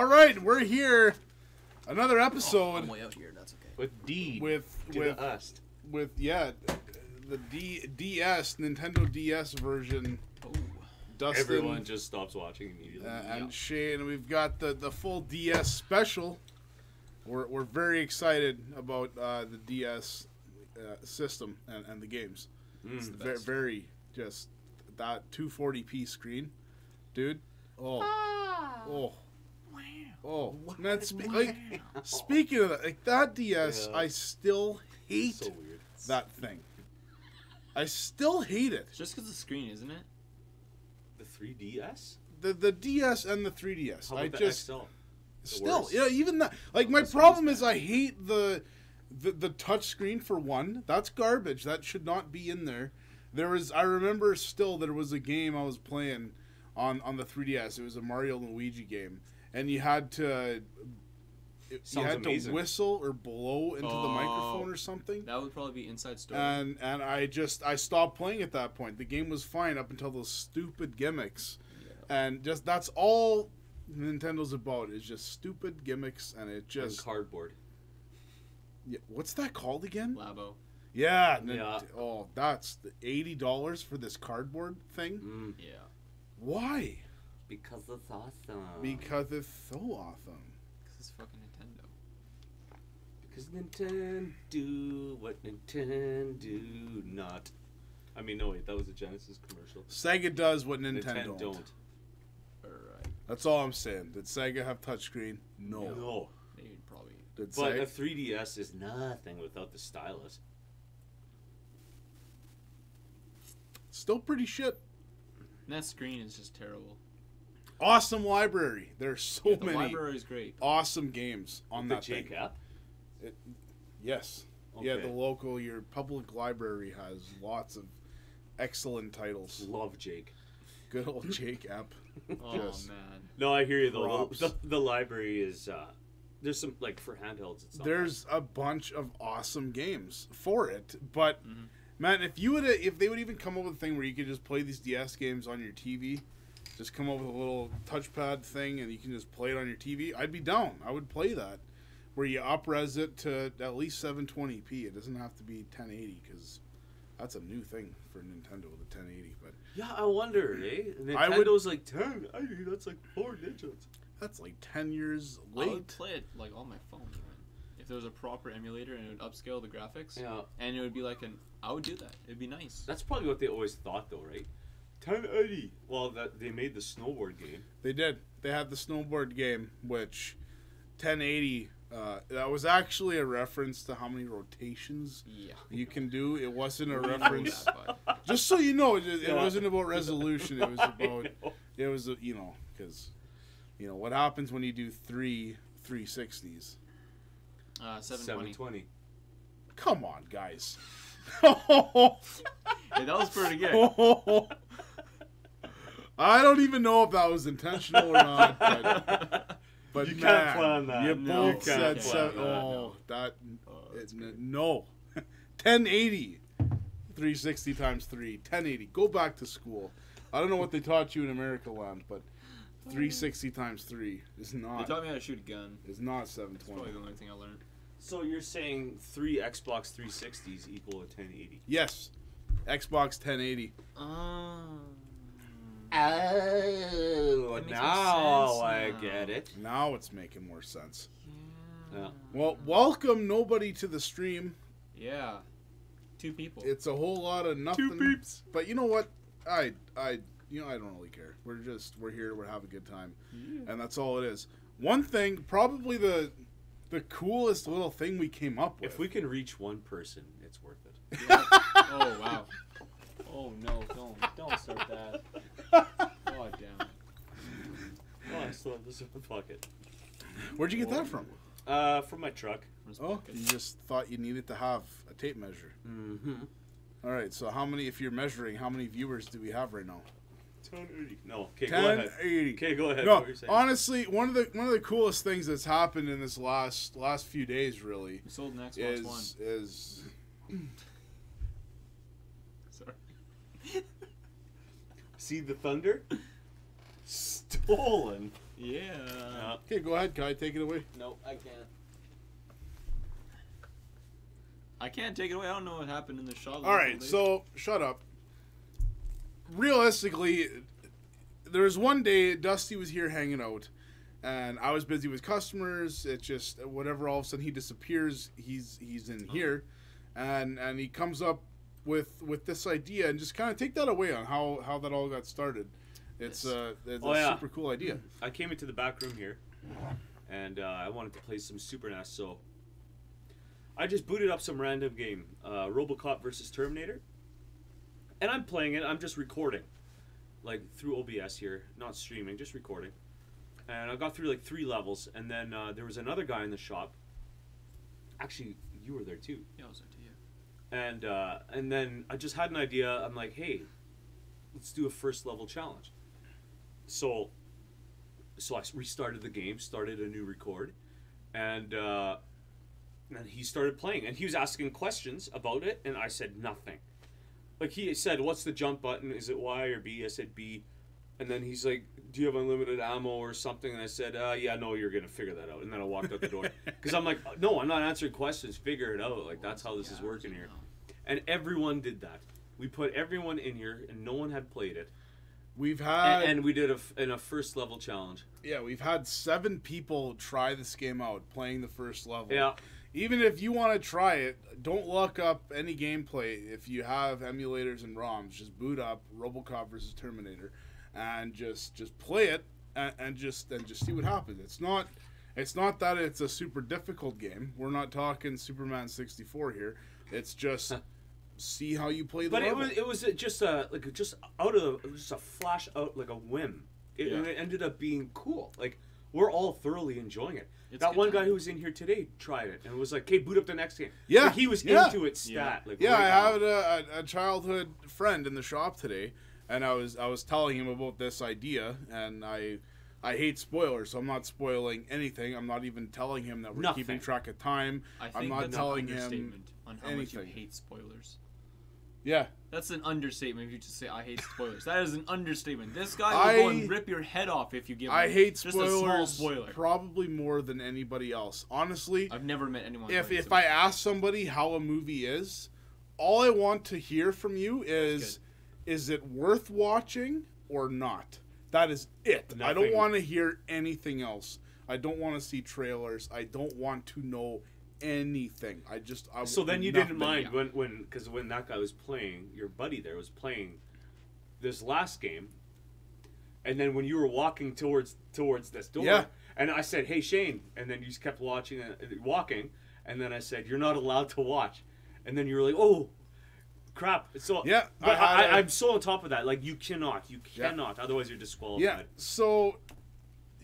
Right, we're here. Another episode. I'm way out here. That's okay. With D. With the DS, Nintendo DS version. Oh. Dustin. Everyone just stops watching immediately. And Shane, we've got the full DS special. We're very excited about the DS system and the games. It's very just that 240p screen, dude. Oh, man! Speaking of that, like that DS, I still hate that thing. I still hate it. It's just because the screen, isn't it? The 3DS? The DS and the 3DS. How about the XL? Still, yeah, even that. Like my problem is I hate the touch screen for one. That's garbage. That should not be in there. I remember still there was a game I was playing on the 3DS. It was a Mario and Luigi game, and you had to whistle or blow into the microphone or something. That would probably be Inside Story. And I stopped playing at that point. The game was fine up until those stupid gimmicks, and just that's all Nintendo's about is just stupid gimmicks, and it just and cardboard. Yeah, what's that called again? Labo. Yeah. Oh, that's the $80 for this cardboard thing. Yeah. Why? Because it's awesome. Because it's so awesome. Because it's fucking Nintendo. Because Nintendo do what Nintendo do not. I mean, no wait, that was a Genesis commercial. Sega does what Nintendo don't. Alright. That's all I'm saying. Did Sega have touchscreen? No. They probably. But a 3DS is nothing without the stylus. Still pretty shit. And that screen is just terrible. Awesome library. There's so many. The library is great. Awesome games on that thing. thing. App? Yes. Okay. Yeah, your public library has lots of excellent titles. Love Jake. Good old Jake app. Oh man. No, I hear you though. The library is there's some like for handhelds. There's a bunch of awesome games for it, but man, if they would even come up with a thing where you could just play these DS games on your TV, just come up with a little touchpad thing and you can just play it on your TV, I'd be down. I would play that. Where you up-res it to at least 720p. It doesn't have to be 1080 because that's a new thing for Nintendo, the 1080. But yeah, I wonder, Nintendo's like 1080. That's like 4 digits. That's like 10 years late. I would play it like on my phone. If there was a proper emulator and it would upscale the graphics, and it would be like I would do that. It'd be nice. That's probably what they always thought, though, right? 1080. Well, they made the snowboard game. They did. They had the snowboard game, which 1080. That was actually a reference to how many rotations you can do. It wasn't a reference. Just so you know, it wasn't about resolution. It was about. It was because what happens when you do 360s. 720. Come on, guys. Hey, that was pretty good. I don't even know if that was intentional or not, but you can't plan that. You both said no. 1080, 360 times 3, 1080. Go back to school. I don't know what they taught you in America land, but 360 times 3 is not. They taught me how to shoot a gun. It's not 720. That's probably the only thing I learned. So you're saying 3 Xbox 360s equal a 1080? Yes. Xbox 1080. Now I get it. Now it's making more sense. Yeah. Well, welcome nobody to the stream. Yeah. 2 people. It's a whole lot of nothing. 2 peeps. But you know what? I don't really care. We're here. We're having a good time, and that's all it is. One thing, probably the coolest little thing we came up with. If we can reach one person, it's worth it. Yeah. Oh wow. Oh no! Don't start that. God damn it. Oh, I still have this in my pocket. Where'd you get that from? From my truck. Oh, you just thought you needed to have a tape measure. Mm-hmm. All right. So if you're measuring, how many viewers do we have right now? 1080. No. Okay, 1080. Okay, go ahead. No, honestly, one of the coolest things that's happened in this last few days, really, we sold an Xbox One. Is sorry. See the thunder? Stolen. Yeah. Okay, go ahead, Kai. Take it away. No, I can't. I can't take it away. I don't know what happened in the shop. All right, so shut up. Realistically, there was one day Dusty was here hanging out, and I was busy with customers. It just whatever. All of a sudden, he disappears. He's in here, and he comes up with this idea, and just kind of take that away on how that all got started. It's a super cool idea. I came into the back room here, and I wanted to play some Super NES, so I just booted up some random game, RoboCop versus Terminator, and I'm playing it. I'm just recording, like through OBS here, not streaming, just recording. And I got through like 3 levels, and then there was another guy in the shop. Actually, you were there too. Yeah, I was there too. Yeah. And then I just had an idea. I'm like, hey, let's do a first level challenge. So I restarted the game, started a new record, and he started playing, and he was asking questions about it, and I said nothing. Like, he said, what's the jump button? Is it Y or B? I said B. And then he's like, do you have unlimited ammo or something? And I said, yeah, no, you're going to figure that out. And then I walked out the door. Because I'm like, no, I'm not answering questions. Figure it out. Like, that's how this is working here. And everyone did that. We put everyone in here, and no one had played it. We've had... And we did a first level challenge. Yeah, we've had 7 people try this game out, playing the first level. Yeah. Even if you want to try it, don't look up any gameplay. If you have emulators and ROMs, just boot up RoboCop versus Terminator, and just play it, and just see what happens. It's not that it's a super difficult game. We're not talking Superman 64 here. It's just see how you play the level. But it was just a flash out, like a whim. It ended up being cool. Like, we're all thoroughly enjoying it. That one guy who was in here today tried it and was like, "Hey, boot up the next game." Yeah, like, he was into it. Stat. Like, I had a childhood friend in the shop today, and I was telling him about this idea, and I hate spoilers, so I'm not spoiling anything. I'm not even telling him that we're keeping track of time. I'm not telling him on how much you hate spoilers. Yeah. That's an understatement if you just say, I hate spoilers. That is an understatement. This guy will go and rip your head off if you give him just a small spoiler. Probably more than anybody else. Honestly, I've never met anyone. If I ask somebody how a movie is, all I want to hear from you is it worth watching or not? That is it. Nothing. I don't want to hear anything else. I don't want to see trailers. I don't want to know anything. So then you didn't mind when that guy was playing, your buddy there was playing this last game, and then when you were walking towards this door, and I said, "Hey, Shane," and then you just kept walking, and then I said, "You're not allowed to watch," and then you were like, "Oh, crap!" So but I'm so on top of that. Like, you cannot, otherwise you're disqualified. Yeah. So.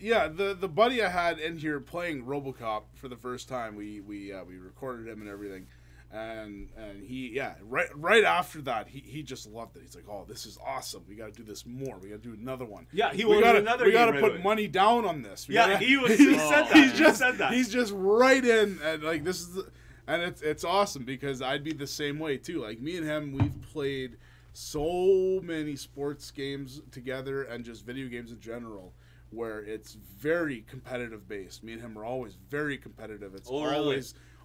Yeah, the buddy I had in here playing RoboCop for the first time, we recorded him and everything, and he right after that he just loved it. He's like, "Oh, this is awesome. We got to do this more. We got to do another one." Yeah, we got to put money down on this. He said that. He's just right in, and like this is, and it's awesome because I'd be the same way too. Like, me and him, we've played so many sports games together and just video games in general, where it's very competitive based. Me and him are always very competitive. It's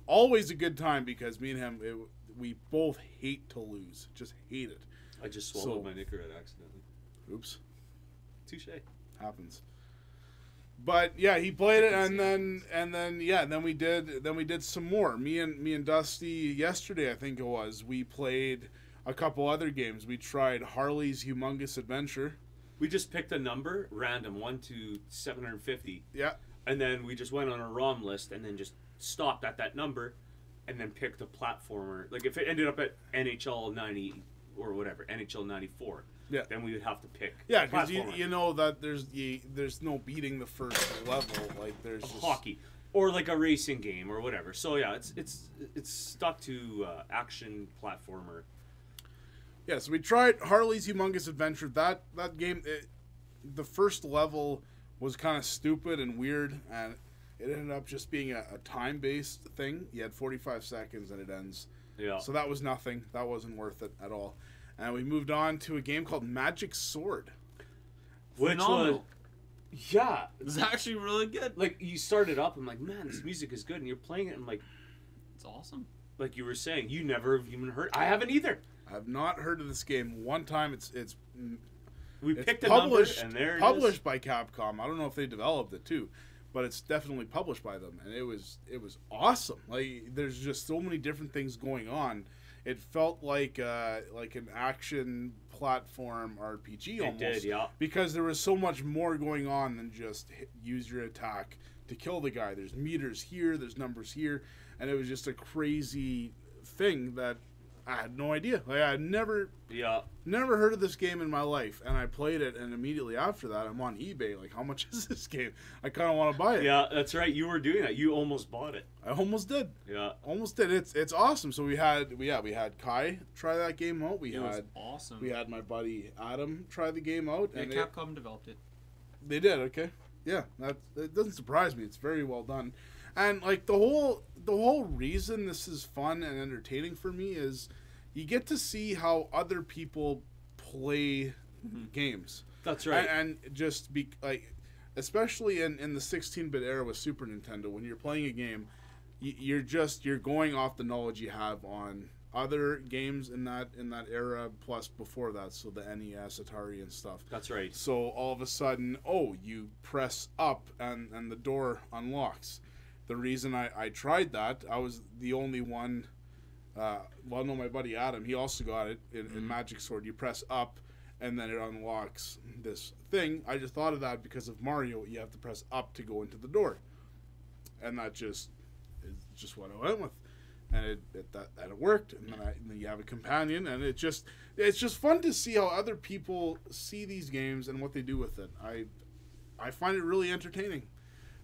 always a good time because me and him, we both hate to lose. Just hate it. I just swallowed my Nicorette accidentally. Oops. Touche. Happens. But yeah, he played it, and then we did some more. Me and Dusty yesterday, I think it was, we played a couple other games. We tried Harley's Humongous Adventure. We just picked a number, random, 1 to 750. Yeah. And then we just went on a ROM list and then just stopped at that number and then picked a platformer. Like, if it ended up at NHL 90 or whatever, NHL 94, then we would have to pick. Yeah, because you know that there's no beating the first level. Like, there's just hockey or like a racing game or whatever. So yeah, it's stuck to action platformer. Yeah, so we tried Harley's Humongous Adventure. That game, the first level was kind of stupid and weird, and it ended up just being a time-based thing. You had 45 seconds and it ends. Yeah. So that was nothing. That wasn't worth it at all. And we moved on to a game called Magic Sword. Phenomenal. Yeah, It's actually really good. like you start it up. I'm like, man, this music is good, and you're playing it. I'm like, It's awesome. like you were saying, you never have even heard. I haven't either. I've not heard of this game. One time, it's Picked a published number, and there it published is. by Capcom. I don't know if they developed it too, but it's definitely published by them, and it was awesome. Like there's just so many different things going on. It felt like an action platform RPG almost. It did, yeah. Because there was so much more going on than just use your attack to kill the guy. There's meters here, there's numbers here, and it was just a crazy thing that I had no idea. Like I had never heard of this game in my life, and I played it, and immediately after that, I'm on eBay. Like, how much is this game? I kind of want to buy it. Yeah, that's right. You were doing that. You almost bought it. I almost did. Yeah, almost did. It's awesome. So we had Kai try that game out. It was awesome. We had my buddy Adam try the game out. Yeah, and Capcom developed it. They did. Okay. Yeah, that doesn't surprise me. It's very well done, and like the whole reason this is fun and entertaining for me is you get to see how other people play games. that's right. And just be like, especially in the 16-bit era with Super Nintendo, when you're playing a game, you're going off the knowledge you have on other games in that era, plus before that, so the NES, Atari, and stuff. That's right. So all of a sudden, you press up and the door unlocks. The reason I tried that, I was the only one. My buddy Adam, he also got it in Magic Sword. You press up, and then it unlocks this thing. I just thought of that because of Mario. You have to press up to go into the door, and that is just what I went with, and it worked. And then you have a companion, and it's just fun to see how other people see these games and what they do with it. I find it really entertaining.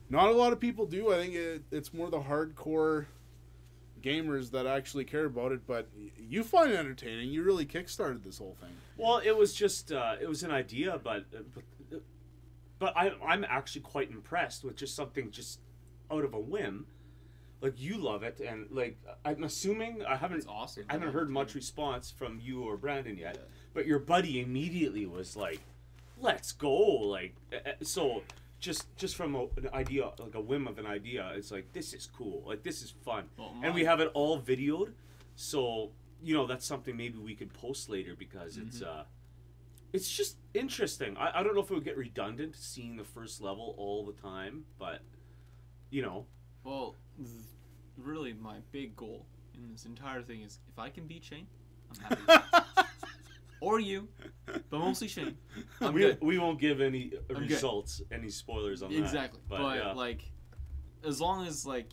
Not a lot of people do. I think it's more the hardcore gamers that actually care about it, but you find it entertaining. You really kickstarted this whole thing. Well, it was just it was an idea, but I'm actually quite impressed with just something just out of a whim. Like, you love it, and like I'm assuming I haven't awesome. I haven't heard much response from you or Brandon yet, but your buddy immediately was like, "Let's go!" Like, so. Just from an idea, like a whim of an idea, it's like, this is cool. Like, this is fun. Well, and we have it all videoed. So, that's something maybe we could post later because it's just interesting. I don't know if it would get redundant seeing the first level all the time, but, Well, really my big goal in this entire thing is if I can beat Shane, I'm happy. Or you, but mostly Shane. We won't give any results, any spoilers on that. Exactly. But yeah. as long as I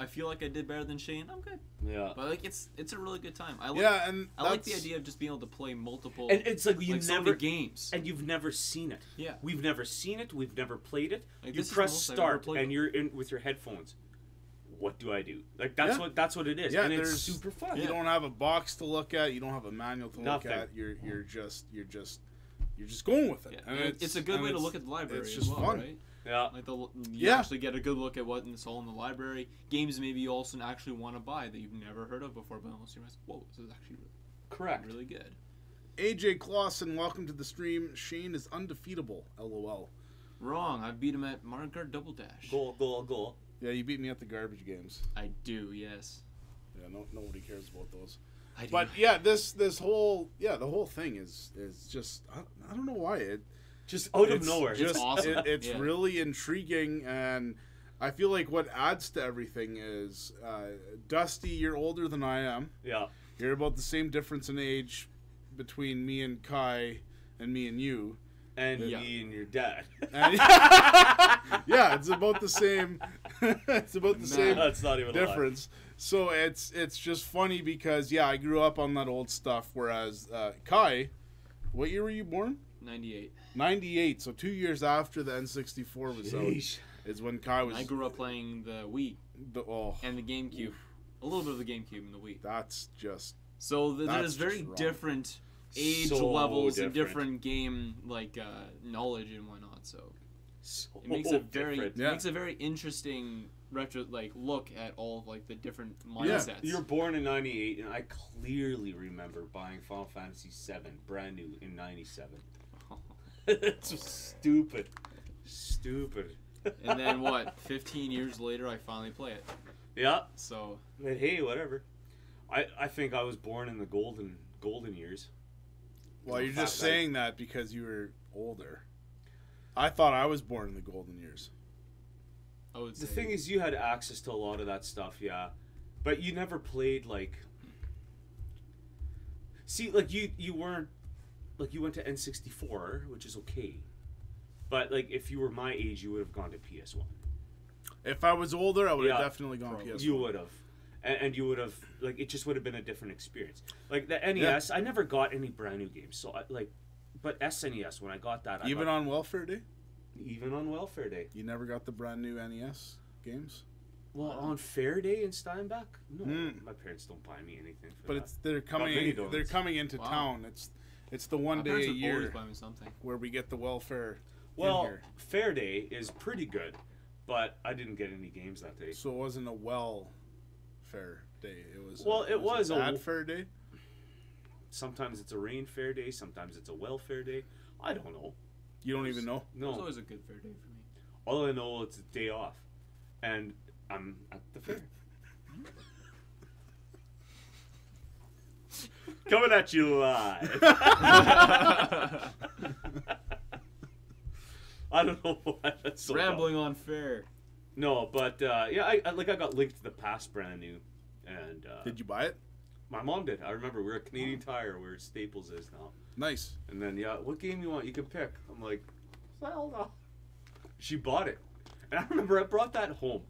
feel like I did better than Shane, I'm good. Yeah. But it's a really good time. I like the idea of just being able to play multiple. And it's like never games. And you've never seen it. Yeah. We've never seen it. We've never played it. Like, you press start and you're in with your headphones. What do I do? Like that's what it is. Yeah, and it's super fun. You don't have a box to look at. You don't have a manual to Nothing. look at. You're just going with it. Yeah. And it's a good way to look at the library. It's just as well, fun. Right? Yeah. Like you actually get a good look at what's all in the library. Games maybe you also actually want to buy that you've never heard of before, but also you realize, whoa, this is actually correct. Really good. AJ Clausen, welcome to the stream. Shane is undefeatable. LOL. Wrong. I beat him at Mario Kart Double Dash. Goal. Yeah, you beat me at the garbage games. I do, yes. Yeah, nobody cares about those. I do. But yeah, the whole thing is just I don't know why it just out of nowhere. It's awesome. It's really intriguing, and I feel like what adds to everything is Dusty. You're older than I am. Yeah. You're about the same difference in age between me and Kai and me and you. And me and your dad. And, yeah, it's about the same. It's about the same. That's not even difference. So it's just funny because I grew up on that old stuff. Whereas Kai, what year were you born? 98. 98. So 2 years after the N64 was out, is when Kai was. I grew up playing the Wii and the GameCube. Oof. A little bit of the GameCube and the Wii. That's just. So there's very different age levels and different game knowledge and whatnot. So it makes a very interesting retro look at all of the different mindsets. Yeah. You're born in 98, and I clearly remember buying Final Fantasy VII brand new in 97. It's stupid. Stupid. And then what? 15 years later, I finally play it. Yeah. So. But hey, whatever. I think I was born in the golden years. Well, you're just saying that because you were older. I thought I was born in the golden years. I would say. The thing is, you had access to a lot of that stuff, yeah. But you never played, like... See, like, you weren't... Like, you went to N64, which is okay. But, like, if you were my age, you would have gone to PS1. If I was older, I would have definitely gone PS1. You would have. And you would have... Like, it just would have been a different experience. Like, the NES, I never got any brand new games. So, but SNES, when I got that... Even on Welfare Day? Even on Welfare Day. You never got the brand new NES games? Well, on Fair Day in Steinbach? No, my parents don't buy me anything for that. But they're coming into town. It's the one day a year buy me something. where we get the welfare. Well, Fair Day is pretty good, but I didn't get any games that day. So it wasn't a welfare day. It was. It was a bad fair day. Sometimes it's a rain fair day. Sometimes it's a welfare day. I don't know. You don't even know? No. It was always a good fair day for me. All I know, it's a day off, and I'm at the fair. Coming at you live. I don't know why that's so rambling on fair. No, but yeah, I got Link to the Past brand new, and did you buy it? My mom did. I remember we're at Canadian Tire where Staples is now. Nice. And then what game you want? You can pick. I'm like, Zelda. She bought it, and I remember I brought that home.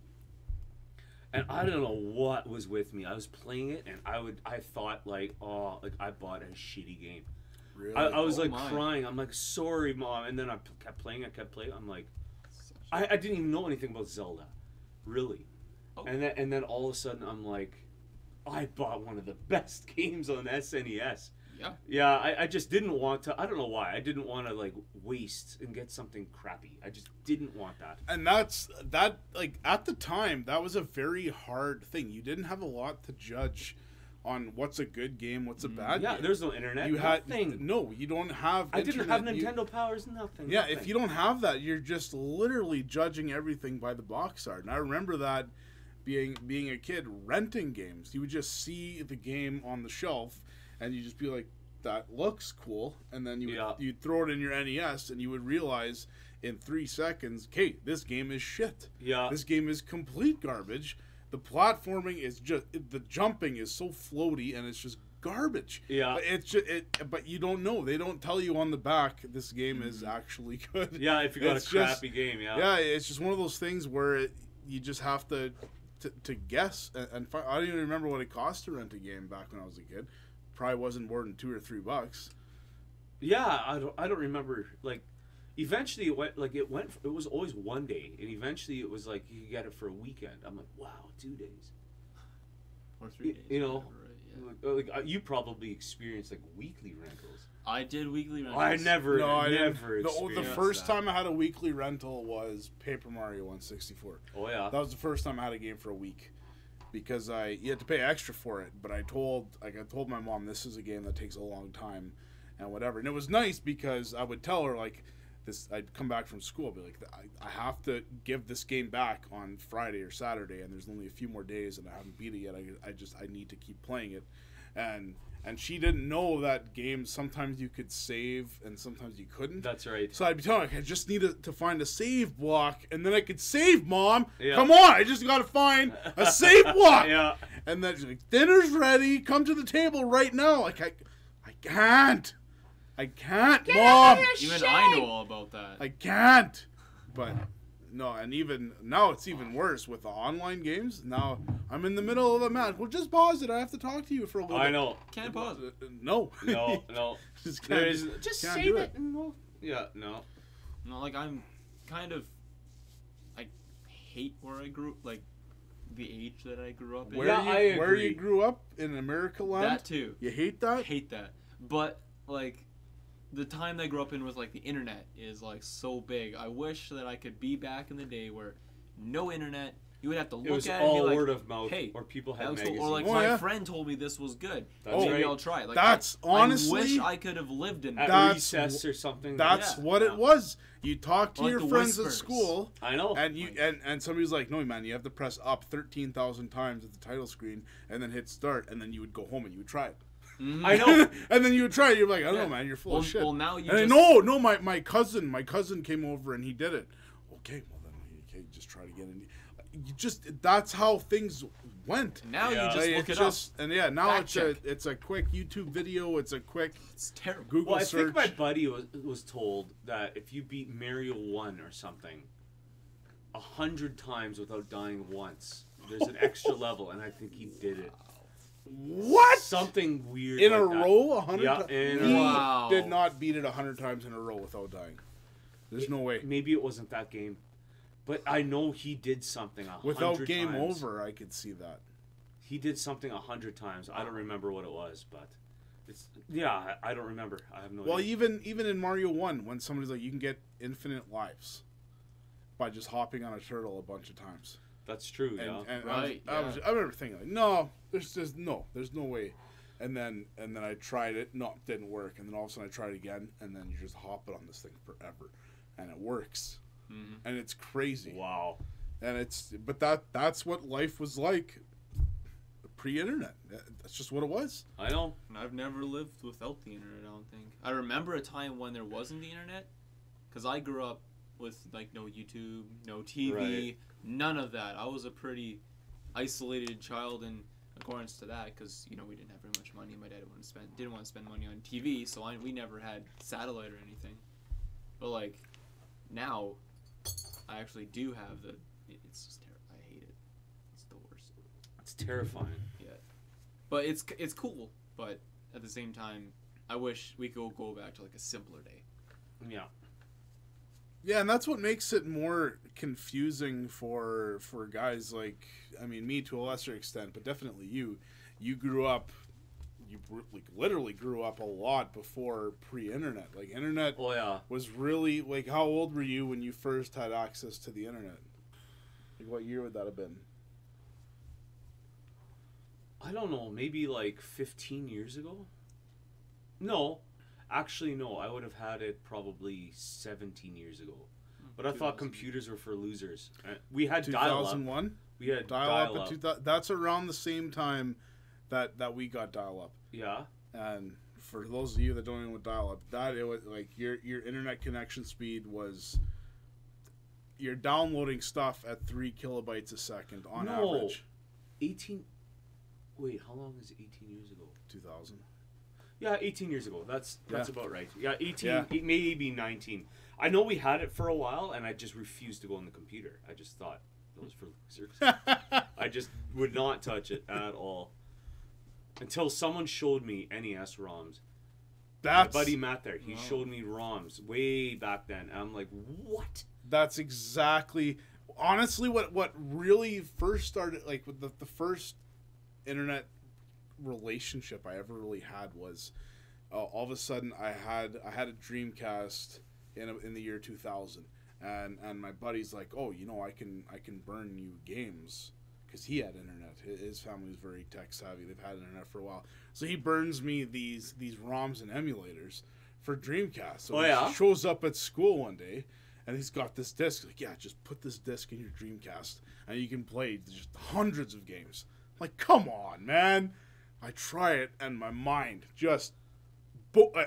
And I don't know what was with me. I was playing it, and I thought like I bought a shitty game. Really? I was crying. I'm like, sorry, Mom. And then I kept playing. I'm like, I didn't even know anything about Zelda, really. Oh. And then all of a sudden I'm like, I bought one of the best games on SNES. Yeah. Yeah, I just didn't want to. I don't know why. I didn't want to like waste and get something crappy. I just didn't want that. And that like at the time that was a very hard thing. You didn't have a lot to judge on what's a good game, what's a bad game. Yeah, there's no internet. You don't have. I didn't have Nintendo powers. Nothing. Yeah, if you don't have that, you're just literally judging everything by the box art. And I remember that being a kid renting games. You would just see the game on the shelf. And you just be like, that looks cool. And then you'd throw it in your NES and you would realize in 3 seconds, okay, this game is shit. Yeah. This game is complete garbage. The platforming is the jumping is so floaty and it's just garbage. Yeah. But you don't know. They don't tell you on the back this game is actually good. Yeah, if you got a crappy game, yeah. Yeah, it's just one of those things where you just have to guess. And I don't even remember what it cost to rent a game back when I was a kid. Probably wasn't more than $2 or $3. Yeah, I don't remember. Like, eventually it was always one day, and eventually it was like you could get it for a weekend. I'm like, wow, 2 days or 3 days. You know, right, yeah. You probably experienced like weekly rentals. I did weekly rentals. I never experienced the first time I had a weekly rental was Paper Mario 164. Oh yeah, that was the first time I had a game for a week. Because you had to pay extra for it, but I told my mom this is a game that takes a long time, and whatever. And it was nice because I would tell her like this. I'd come back from school, be like, I have to give this game back on Friday or Saturday, and there's only a few more days, and I haven't beat it yet. I need to keep playing it, and she didn't know that games sometimes you could save and sometimes you couldn't. That's right. So I'd be telling her, I just need to find a save block, and then I could save, Mom. Yeah. Come on, I just got to find a save block. Yeah. And then she's like, dinner's ready. Come to the table right now. Like, I can't. I can't, Mom. Even I know all about that. I can't. But... No, and even now it's even worse with the online games. Now I'm in the middle of a match. Well, just pause it. I have to talk to you for a little bit. I know. Can't pause it. No. Just save it. No. Yeah, no. No, like I'm kind of. I hate where I grew. Like the age that I grew up in. Where you grew up in America land. That too. You hate that? Hate that. But like. The time I grew up in with like the internet is like so big. I wish that I could be back in the day where no internet, You would have to look it was at it all and be like, word of mouth, hey, or people had that looks magazines. cool. Or like, my friend told me this was good. Maybe I'll try it. Like, that's honestly, I wish I could have lived in that. At recess or something. That's what it was. You talk to your friends whispers. at school. I know. And you and somebody's like, no, man, you have to press up 13,000 times at the title screen and then hit start, and then you would go home and you would try it. I know. And then you would try it. You're like, I don't know, man, you're full of shit. Well, now you no, my cousin came over and he did it. Okay, well then, okay, just try to get in. That's how things went. Now you just look it up. And now it's a quick YouTube video. It's terrible. Google search. I think my buddy was told that if you beat Mario 1 or something 100 times without dying once, there's an extra level, and I think he did it. What? Something weird in like a that. row, 100 times. He did not beat it 100 times in a row without dying. There's no way. Maybe it wasn't that game. But I know he did something 100 times. Without game over, I could see that. He did something 100 times. I don't remember what it was, but I don't remember. I have no idea. Well, even in Mario 1, when somebody's like, you can get infinite lives by just hopping on a turtle a bunch of times. That's true, And right. I remember thinking like, no, there's no way. And then I tried it. No, it didn't work. And then all of a sudden I tried again, and then you just hop it on this thing forever, and it works. Mm-hmm. And it's crazy. Wow. And that's what life was like pre-internet. That's just what it was. I know. And I've never lived without the internet, I don't think. I remember a time when there wasn't the internet, because I grew up with like no YouTube, no TV, none of that. I was a pretty isolated child in accordance to that, because we didn't have very much money. My dad didn't want to spend money on TV, so we never had satellite or anything. But like now, I actually do have it's just terrible. I hate it. It's the worst. It's terrifying. Yeah, but it's cool. But at the same time, I wish we could go back to like a simpler day. Yeah. Yeah, and that's what makes it more confusing for guys like, I mean, me to a lesser extent, but definitely you. You grew up, you literally grew up a lot before pre-internet. Like, internet was really, like, how old were you when you first had access to the internet? Like, what year would that have been? I don't know, maybe like 15 years ago? No. Actually, no. I would have had it probably 17 years ago. But I thought computers were for losers. We had dial-up. 2001? We had dial-up. That's around the same time that we got dial-up. Yeah. And for those of you that don't know what dial-up, it was like your internet connection speed was, you're downloading stuff at 3 kilobytes a second on average. 18. Wait, how long is 18 years ago? 2000. Yeah, 18 years ago. That's about right. Yeah, 18, maybe 19. I know we had it for a while, and I just refused to go on the computer. I just thought that was for losers. I just would not touch it at all. Until someone showed me NES ROMs. My buddy Matt there, he showed me ROMs way back then. And I'm like, what? That's exactly, honestly, what really first started, like, with the first internet relationship I ever really had was all of a sudden I had a Dreamcast in the year 2000, and my buddy's like, oh, I can burn you games, because he had internet. His family was very tech savvy. They've had internet for a while, so he burns me these ROMs and emulators for Dreamcast. So he shows up at school one day, and he's got this disc. Like, yeah, just put this disc in your Dreamcast, and you can play just hundreds of games. I'm like, come on, man. I try it, and my mind just,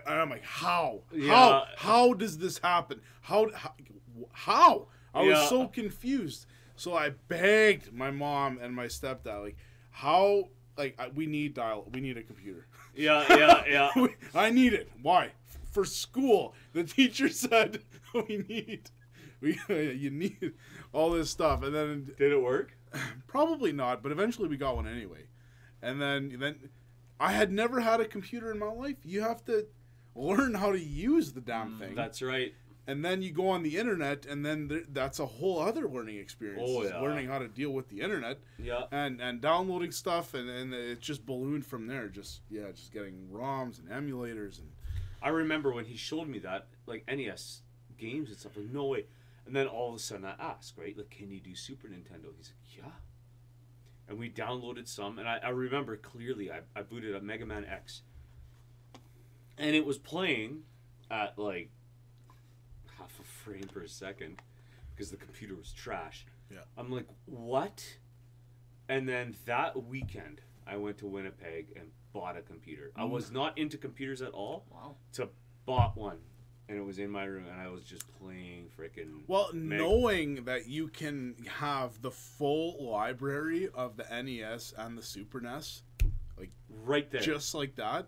I'm like, how? How does this happen? How? I was so confused. So I begged my mom and my stepdad, like, how? Like, we need a computer. Yeah. I need it. Why? For school. The teacher said you need all this stuff, and then did it work? Probably not, but eventually we got one anyway. And then I had never had a computer in my life. You have to learn how to use the damn thing. That's right. And then you go on the internet, and then that's a whole other learning experience. Oh, yeah. Learning how to deal with the internet. Yeah. And downloading stuff, and it just ballooned from there. Just getting ROMs and emulators. And I remember when he showed me that, like, NES games and stuff. Like, no way. And then all of a sudden I ask, right, like, can you do Super Nintendo? He's like, yeah. And we downloaded some, and I remember clearly I booted up Mega Man X. And it was playing at like half a frame per second because the computer was trash. Yeah. I'm like, what? And then that weekend, I went to Winnipeg and bought a computer. I was not into computers at all. Wow. Bought one. And it was in my room, and I was just playing freaking. Well, knowing that you can have the full library of the NES and the Super NES, like right there, just like that,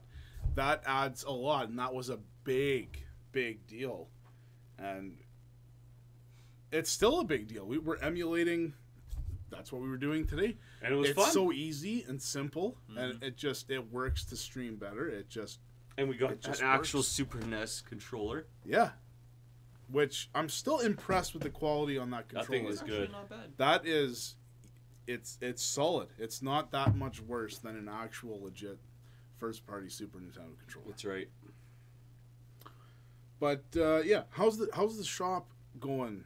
that adds a lot, and that was a big deal, and it's still a big deal. We were emulating. That's what we were doing today, and it was fun. It's so easy and simple, and it works to stream better. And we got an actual Super NES controller. Yeah. Which I'm still impressed with the quality on that controller. That thing is good. Not bad. That is, it's solid. It's not that much worse than an actual legit first-party Super Nintendo controller. That's right. But yeah, how's the shop going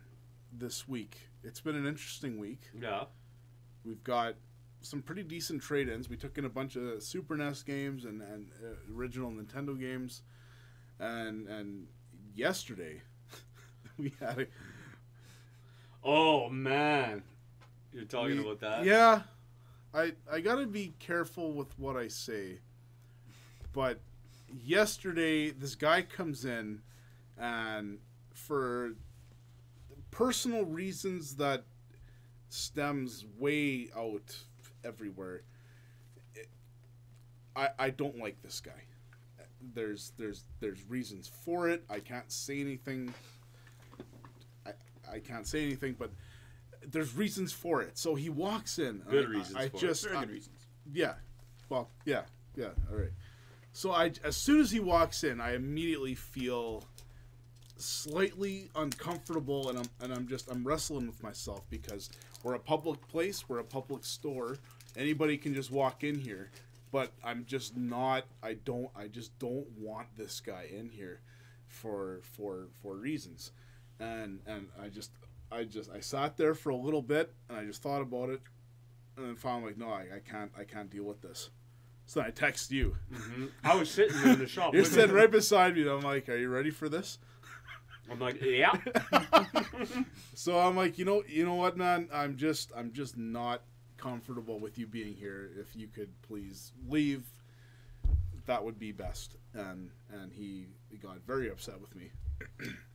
this week? It's been an interesting week. Yeah. We've got some pretty decent trade-ins. We took in a bunch of Super NES games and original Nintendo games, and yesterday we had a. Oh man, you're talking about that? Yeah, I gotta be careful with what I say, but yesterday this guy comes in, and for personal reasons that stems way out everywhere, I don't like this guy. There's reasons for it. I can't say anything. I can't say anything, but there's reasons for it. So he walks in. Good reasons. Very good reasons. Yeah. Well, yeah. All right. So as soon as he walks in, I immediately feel slightly uncomfortable, and I'm wrestling with myself because we're a public place, we're a public store. Anybody can just walk in here, but I'm just not. I just don't want this guy in here for reasons, and I sat there for a little bit, and I just thought about it, and then finally, no, I can't deal with this. So then I text you. Mm-hmm. I was sitting in the shop. You're sitting right beside me, and I'm like, are you ready for this? I'm like, yeah. So I'm like, you know what, man? I'm just not comfortable with you being here. If you could please leave, that would be best. And he got very upset with me.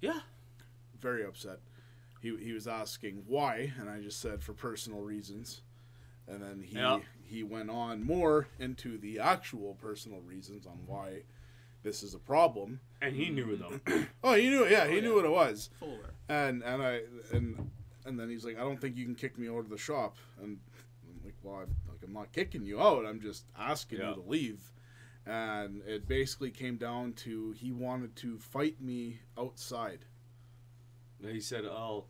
Yeah. Very upset. He was asking why, and I just said for personal reasons. And then he went on more into the actual personal reasons on why this is a problem. And he knew them. Oh, he knew it. Yeah, he knew what it was. Full aware. And then he's like, I don't think you can kick me out of the shop. And I'm like, well, I'm not kicking you out. I'm just asking you to leave. And it basically came down to he wanted to fight me outside. And he said, "I'll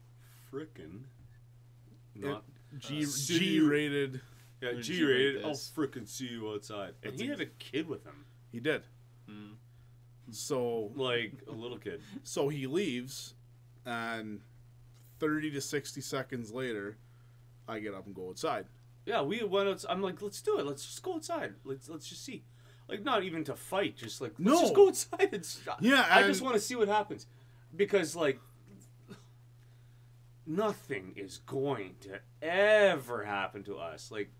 frickin' not G-rated." Yeah, G-rated. I'll frickin' see you outside. And he had a kid with him. He did. Mm. So like a little kid. So he leaves, and 30 to 60 seconds later, I get up and go outside. Yeah, we went outside. I'm like, let's do it. Let's just go outside. Let's just see. Like, not even to fight. Just like, let's just go outside and stop. Yeah, I just want to see what happens. Because, like, nothing is going to ever happen to us. Like,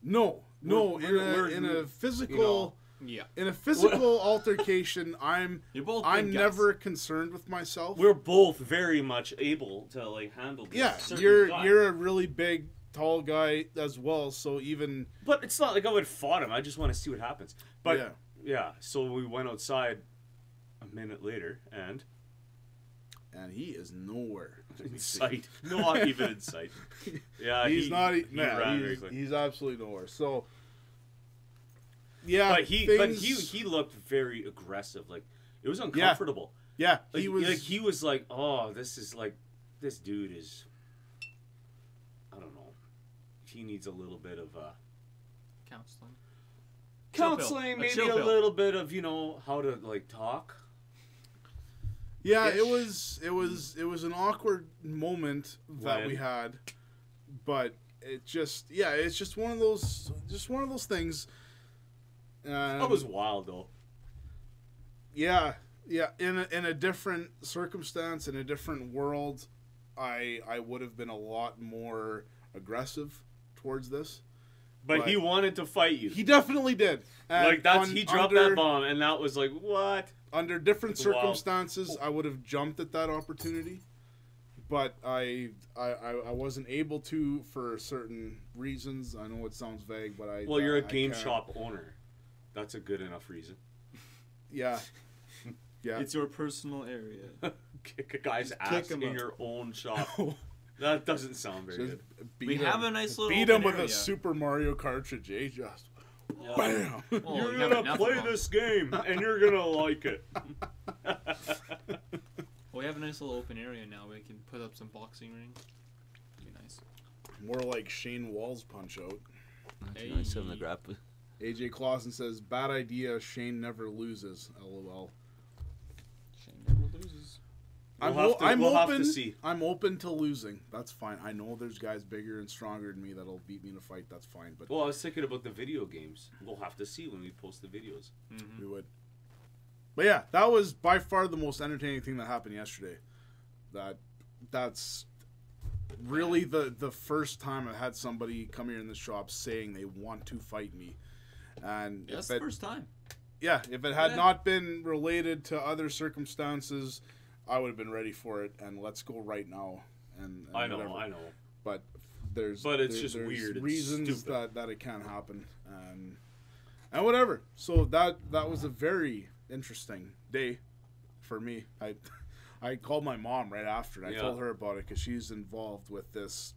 no. In a physical... Yeah. In a physical altercation, I'm never concerned with myself. We're both very much able to like handle this. Yeah, you're a really big, tall guy as well, so even... But it's not like I would have fought him. I just want to see what happens. But yeah, so we went outside a minute later, and he is nowhere in sight. Not even in sight. Yeah, he's absolutely nowhere. So yeah, but he looked very aggressive. Like, it was uncomfortable. Yeah, like, he was like, oh, this dude is, I don't know. He needs a little bit of counseling, maybe a little bit of how to like talk. Yeah, it was an awkward moment that we had, but it's just one of those things. That was wild though. Yeah, in a different circumstance, in a different world, I would have been a lot more aggressive towards this. But he wanted to fight you. He definitely did. And he dropped that bomb, and that was like, what? Under different circumstances, I would have jumped at that opportunity, but I wasn't able to for certain reasons. I know it sounds vague, but Well, you're a GameShop owner. That's a good enough reason. Yeah. Yeah. It's your personal area. Kick a guy's ass in your own shop. That doesn't sound very good. We have a nice little beat him with a Super Mario cartridge, just bam. Well, you're gonna play this game and you're gonna like it. Well, we have a nice little open area now. We can put up some boxing rings. Be nice. More like Shane Wall's Punch Out. That's nice on the grapple. AJ Clausen says, "Bad idea. Shane never loses." LOL. Shane never loses. I'm open. To see. I'm open to losing. That's fine. I know there's guys bigger and stronger than me that'll beat me in a fight. That's fine. But I was thinking about the video games. We'll have to see when we post the videos. Mm-hmm. We would. But yeah, that was by far the most entertaining thing that happened yesterday. That's really the first time I've had somebody come here in the shop saying they want to fight me. And that's the first time. Yeah, if it had not been related to other circumstances, I would have been ready for it. And let's go right now. And I know. But it's just weird. Reasons that it can't happen, and whatever. So that was a very interesting day for me. I called my mom right after, and I told her about it because she's involved with this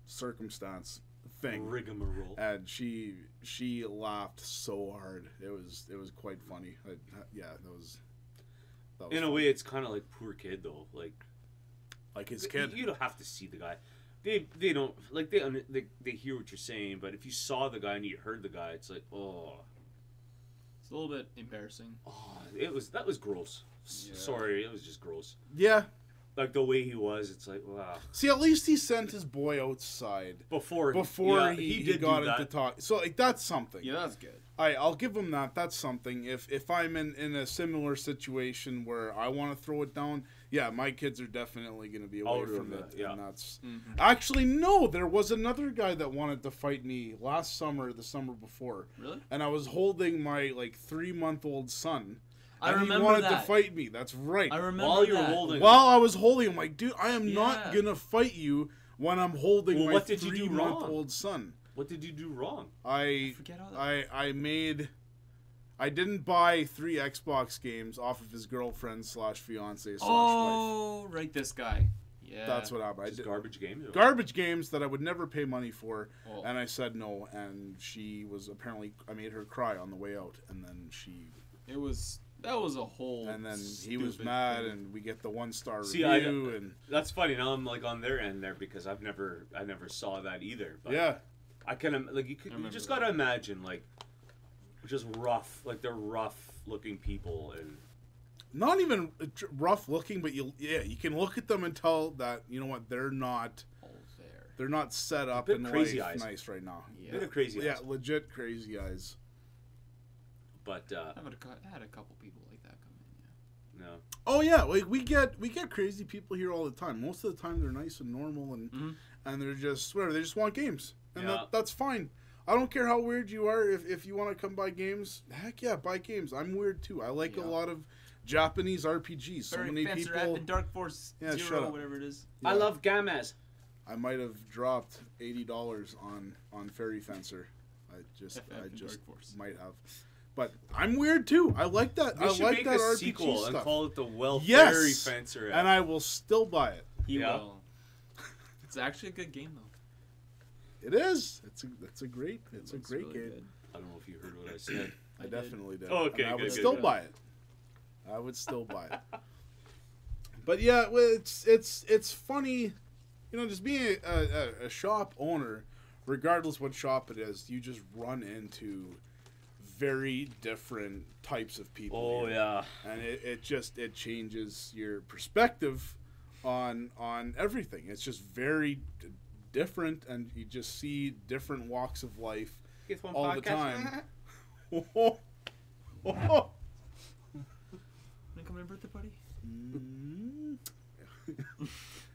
circumstance thing, rigmarole, and she laughed so hard. It was quite funny. That was in a way, it's kind of like poor kid though, like his kid. You don't have to see the guy. They don't like they hear what you're saying, but if you saw the guy and you heard the guy, it's like, oh, it's a little bit embarrassing. Oh, that was gross. Yeah. Sorry, it was just gross. Yeah. Like the way he was, it's like, wow. See, at least he sent his boy outside before he got into talk. So that's something. Yeah, that's good. I'll give him that. That's something. If I'm in a similar situation where I want to throw it down, yeah, my kids are definitely going to be away from it. Yeah. And that's actually no. There was another guy that wanted to fight me last summer, the summer before. Really? And I was holding my 3-month-old son. I remember he wanted to fight me. That's right. I remember While I was holding him, like, dude, I am not gonna fight you when I'm holding my 3-month-old son. What did you do wrong? I didn't buy 3 Xbox games off of his girlfriend / fiance / wife. Oh, right, this guy. Yeah. That's what happened. Just garbage games? Garbage games that I would never pay money for, and I said no, and she was apparently, I made her cry on the way out, and then she... That was a whole. And then he was mad, thing. And we get the 1-star review. And that's funny. Now I'm on their end there because I never saw that either. But yeah, I can you just gotta imagine just rough, they're rough looking people and not even rough looking, but you can look at them and tell that you know what they're not. They're not set up in crazy life eyes. Nice right now. Yeah, bit of crazy eyes. Yeah, legit crazy eyes. But I had a couple people like that come in. Yeah. No. Oh yeah, we get crazy people here all the time. Most of the time they're nice and normal and they're just whatever. They just want games, and that's fine. I don't care how weird you are. If you want to come buy games, heck yeah, buy games. I'm weird too. I like a lot of Japanese RPGs. So many people. Dark Force Zero, whatever it is. Yeah. I love games. I might have dropped $80 on Fairy Fencer. I just might have. But I'm weird too. I like that. I like that RPG sequel stuff. And call it the Fairy Fencer. And I will still buy it. He will. It's actually a good game though. It is. It's a great really game. Good. I don't know if you heard what I said. I definitely did. Oh, okay. And I would still buy it. I would still buy it. But yeah, it's funny, just being a shop owner, regardless what shop it is, you just run into very different types of people. Oh, here. yeah. And it changes your perspective on everything. It's just very different, and you just see different walks of life all the time. Wanna come to a birthday party?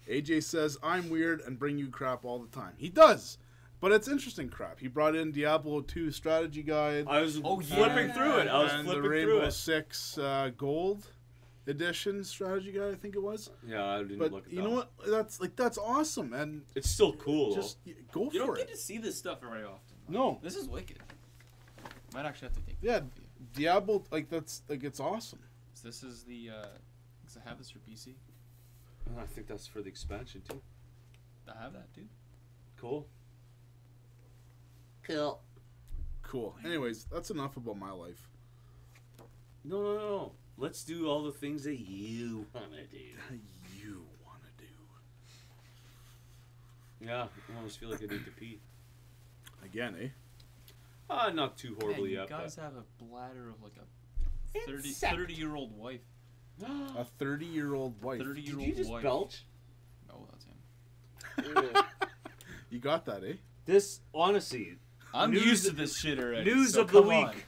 AJ says, I'm weird and bring you crap all the time. He does, but it's interesting crap. He brought in Diablo 2 strategy guide. I was flipping through it. And the Rainbow Six Gold edition strategy guide, I think it was. Yeah, I didn't but look at that. You know what? That's awesome, and it's still cool. Just go for it. You don't get to see this stuff very often. No, this is wicked. Might actually have to take. Yeah, Diablo, it's awesome. So this is the. Does it have this for PC? I think that's for the expansion too. I have that too. Cool. Cool. Anyways, that's enough about my life. No. Let's do all the things that you want to do. Yeah, I almost feel like I need to pee. Again, eh? Not too horribly yet. You guys have a bladder of like a 30-year-old wife. A 30-year-old wife. 30-year-old Did you just wife. belch? No, that's him. You got that, eh? This, honestly... I'm used to this shit already. News so of the week.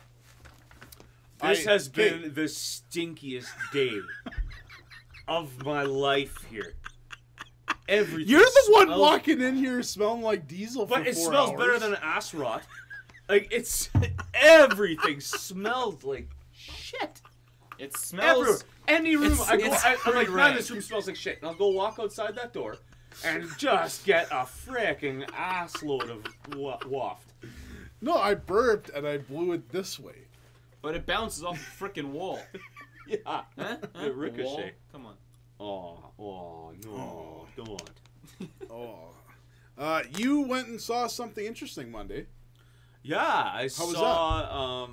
On. This has been the stinkiest day of my life here. Everything. You're the one walking in here smelling like diesel for 4 hours. But it smells better than ass rot. Like, it's... Everything smells like shit. It smells... Everywhere. Any room, I'm like, man, rank. this room smells like shit. And I'll go walk outside that door and just get a frickin' assload of waft. No, I burped and I blew it this way. But it bounces off the frickin' wall. Yeah. Huh? The ricochet. Wall? Come on. Oh, no. Don't. You went and saw something interesting Monday. Yeah, I How was saw,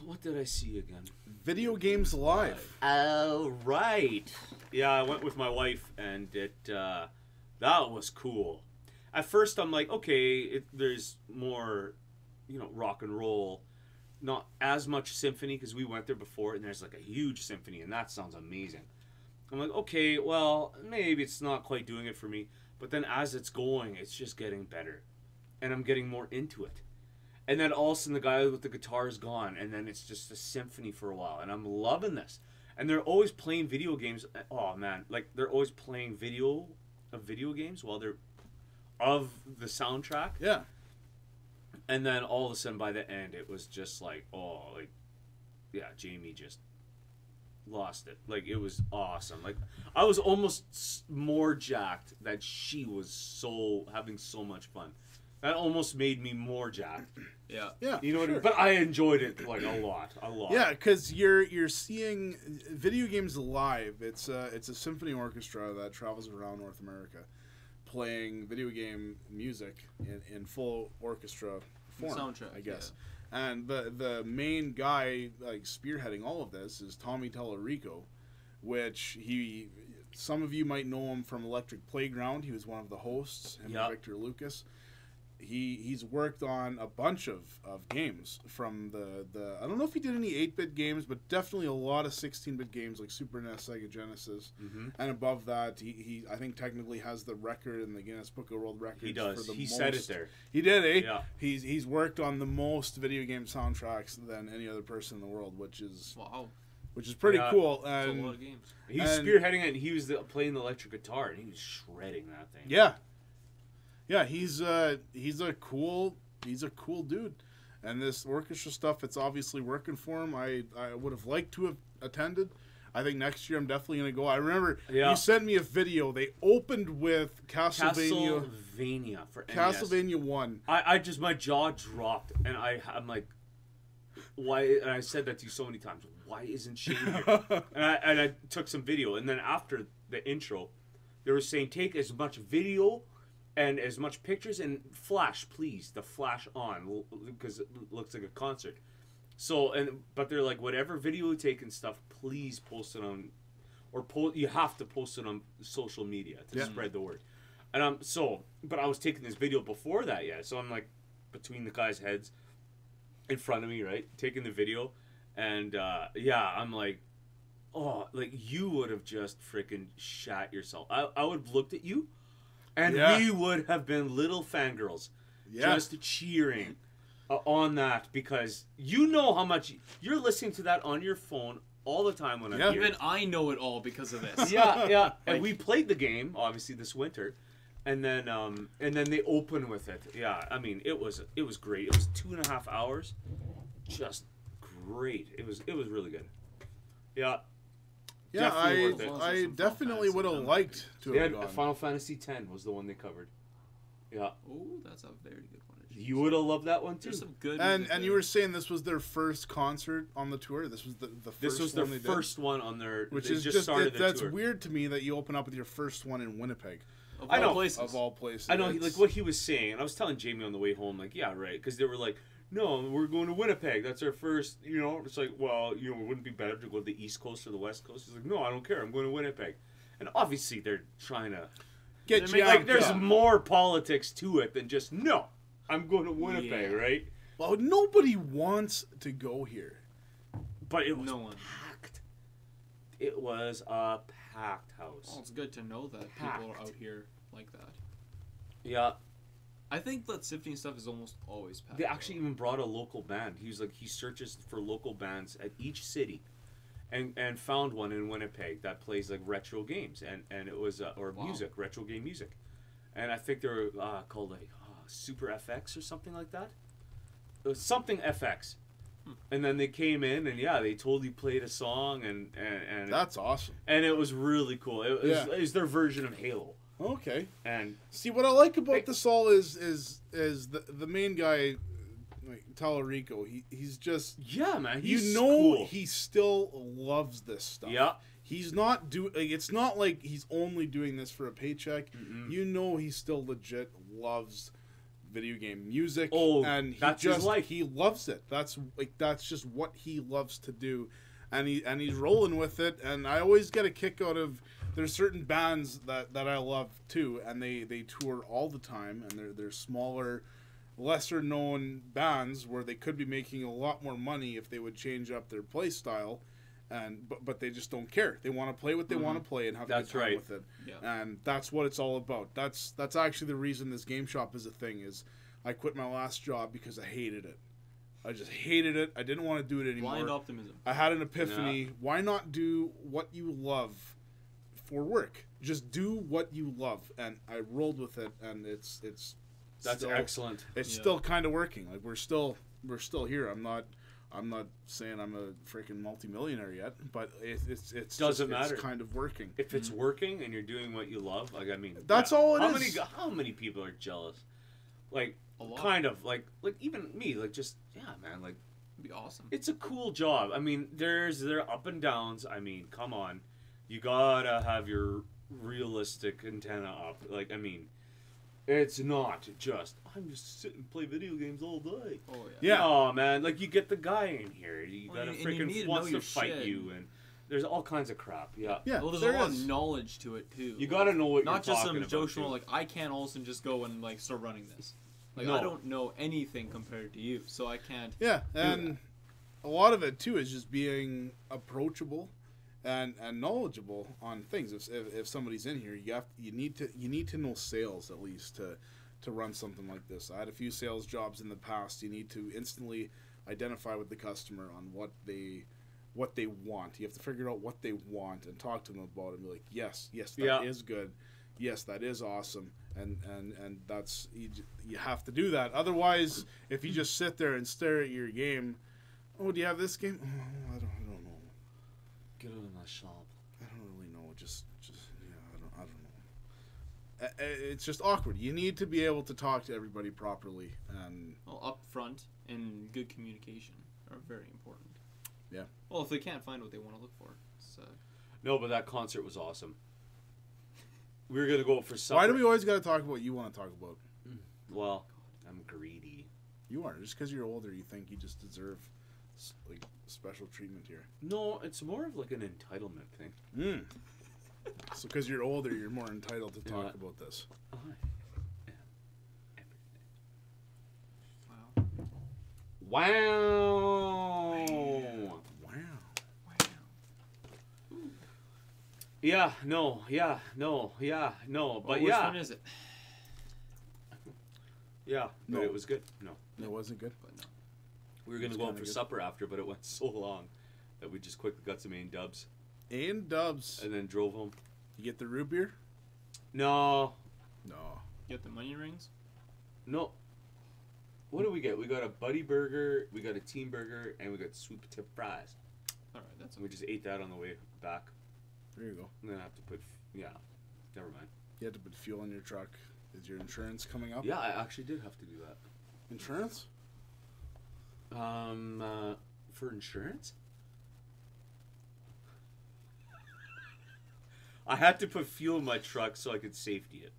what did I see again? Video Games Live. Oh, right. Yeah, I went with my wife, and that was cool. At first, I'm like, okay, there's more, rock and roll. Not as much symphony, because we went there before, and there's like a huge symphony, and that sounds amazing. I'm like, okay, well, maybe it's not quite doing it for me. But then as it's going, it's just getting better. And I'm getting more into it. And then all of a sudden the guy with the guitar is gone, and then it's just a symphony for a while, and I'm loving this. And they're always playing video games. Oh man, like they're always playing video games while they're of the soundtrack. Yeah. And then all of a sudden by the end it was just like, Jamie just lost it. Like it was awesome. Like I was almost more jacked that she was having so much fun. That almost made me more jacked. Yeah. You know what I mean? But I enjoyed it like a lot. Yeah, because you're seeing Video Games Live. It's a symphony orchestra that travels around North America, playing video game music in full orchestra form. Soundtrack, I guess. Yeah. And the main guy like spearheading all of this is Tommy Tallarico, which some of you might know him from Electric Playground. He was one of the hosts, him and Victor Lucas. He's worked on a bunch of games from the I don't know if he did any 8-bit games, but definitely a lot of 16-bit games like Super NES, Sega Genesis, and above that he I think technically has the record in the Guinness Book of World Records. He does. For the most. Said it there. He did, eh? Yeah. He's worked on the most video game soundtracks than any other person in the world, which is pretty cool. And it's a lot of games. He was spearheading it, and he was playing the electric guitar, and he was shredding that thing. Yeah. Yeah, he's a cool dude, and this orchestra stuff, it's obviously working for him. I would have liked to have attended. I think next year I'm definitely gonna go. I remember you sent me a video. They opened with Castlevania for NES. Castlevania 1. I just my jaw dropped, and I'm like, why? And I said that to you so many times. Why isn't Shane here? and I took some video, and then after the intro, they were saying take as much video and as much pictures and flash, please, the flash on, because it looks like a concert. So, but they're like, whatever video you take and stuff, please post it on, you have to post it on social media to spread the word. And but I was taking this video before that, so I'm like, between the guys' heads, in front of me, right, taking the video, and I'm like, oh, like you would have just freaking shat yourself. I would have looked at you, and we would have been little fangirls, just cheering on that, because you know how much you're listening to that on your phone all the time when I'm here. Even I know it all because of this. Yeah. And we played the game obviously this winter, and then they open with it. Yeah, I mean it was great. It was 2.5 hours, just great. It was really good. Yeah. Yeah, I definitely would have liked to have gone. Final Fantasy X was the one they covered. Yeah. Oh, that's a very good one. You would have loved that one too. There's some good. And you were saying this was their first concert on the tour. This was the first. This was their first one on their. Which is just that's weird to me that you open up with your first one in Winnipeg. I know. Of all places. I know, like what he was saying, and I was telling Jamie on the way home, like, yeah, right, because they were like, no, we're going to Winnipeg. That's our first, It's like, well, it wouldn't be better to go to the East Coast or the West Coast? He's like, no, I don't care. I'm going to Winnipeg. And obviously they're trying to get you like, there's more politics to it than just, no, I'm going to Winnipeg, right? Well, nobody wants to go here. But it was packed. It was a packed house. Well, it's good to know that people are out here like that. Yeah. I think that Sifting stuff is almost always packed. They actually even brought a local band. He was like, he searches for local bands at each city, and found one in Winnipeg that plays like retro games and it was music, retro game music, and I think they were called like Super FX or something like that. It was something FX, and then they came in and they totally played a song and that's awesome. And it was really cool. It was their version of Halo. Okay. And see, what I like about this all is the main guy, like Tallarico. He's just man. He's cool. He still loves this stuff. Yeah. He's not it's not like he's only doing this for a paycheck. Mm-mm. He still legit loves video game music. Oh, and that's his life. He loves it. That's just what he loves to do, and he's rolling with it. And I always get a kick out of. There's certain bands that I love too, and they tour all the time, and they're smaller, lesser known bands where they could be making a lot more money if they would change up their play style, but they just don't care. They want to play what they want to play and have a good time with it. Yeah. And that's what it's all about. That's actually the reason this GameShop is a thing. Is I quit my last job because I hated it. I just hated it. I didn't want to do it anymore. Blind optimism. I had an epiphany. Yeah. Why not do what you love for work? Just do what you love, and I rolled with it, and it's that's still, excellent. It's still kind of working. Like we're still here. I'm not saying I'm a freaking multimillionaire yet, but it's doesn't matter. It's kind of working. If it's working and you're doing what you love, like I mean, that's all it is. How many people are jealous? Like a lot. Kind of like even me. Like just man. Like it'd be awesome. It's a cool job. I mean, there are up and downs. I mean, come on. You gotta have your realistic antenna up. Like, I mean, it's not just, I'm just sit and play video games all day. Oh, yeah. Yeah. Oh, man. Like, you get the guy in here. You gotta freaking wants to fight you. And there's all kinds of crap. Yeah. Yeah. Well, there's a lot of knowledge to it, too. You gotta know what not you're just talking some about. Joshua, like, I can't also just go and, like, start running this. Like, No. I don't know anything compared to you, so I can't. Yeah. And a lot of it, too, is just being approachable. And knowledgeable on things. If somebody's in here, you need to know sales at least to run something like this. I had a few sales jobs in the past. You need to instantly identify with the customer on what they want. You have to figure out what they want and talk to them about it and be like, yes, that is good. Yes, that is awesome. And that's you have to do that. Otherwise, if you just sit there and stare at your game, oh, do you have this game? Oh, I don't know. Get it in the shop. I don't really know. Just I don't know. It's just awkward. You need to be able to talk to everybody properly and up front and good communication are very important. Yeah. Well, if they can't find what they want to look for, so. No, but that concert was awesome. We were gonna go for supper. Why do we always got to talk about what you want to talk about? Well, I'm greedy. You are. Just because you're older, you think you just deserve like special treatment here. No, it's more of like an entitlement thing. So because you're older, you're more entitled to talk about this. I am everything. Wow. Wow. Yeah, no, but Which one is it? Yeah, No. but it was good. No. It wasn't good. But no. We were going to It's go out kinda for good. supper after, but it went so long that we just quickly got some A&Dubs And Dubs. and then drove home. You get the root beer? No. No. You got the money rings? No. What do we get? We got a Buddy Burger, we got a Team Burger, and we got sweet potato fries. All right, that's And we just ate that on the way back. There you go. And then I have to put, never mind. You had to put fuel in your truck. Is your insurance coming up? Yeah, I actually did have to do that. Insurance? For insurance? I had to put fuel in my truck so I could safety it.